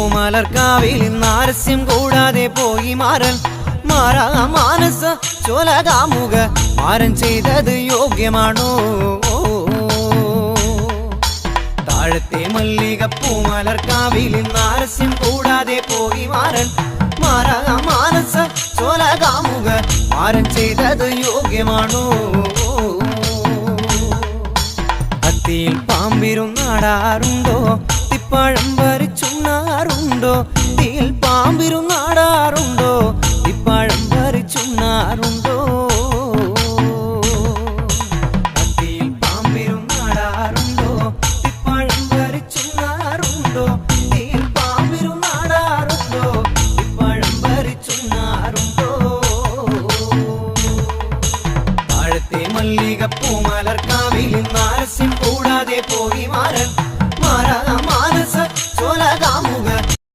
പൂമലർക്കാവിൽ നാരസ്യം കൂടാതെ പോയി മാറൻ മാറാ മാനസ ചോലകാമുക മാരൻ ചെയ്തത് യോഗ്യമാണോ താഴത്തെ മല്ലിക പൂമലർക്കാവിൽ നാരസ്യം കൂടാതെ പോയി മാറൻ മാറാ മാനസ ചോലകാമുക മാരൻ ചെയ്തത് യോഗ്യമാണോ അത്തിയിൽ പാമ്പിരുന്നാടാറുണ്ടോ തിപ്പഴം വരിച്ചുണ്ണാറുണ്ടോ തീയിൽ പാമ്പിരുന്നാടാറുണ്ടോ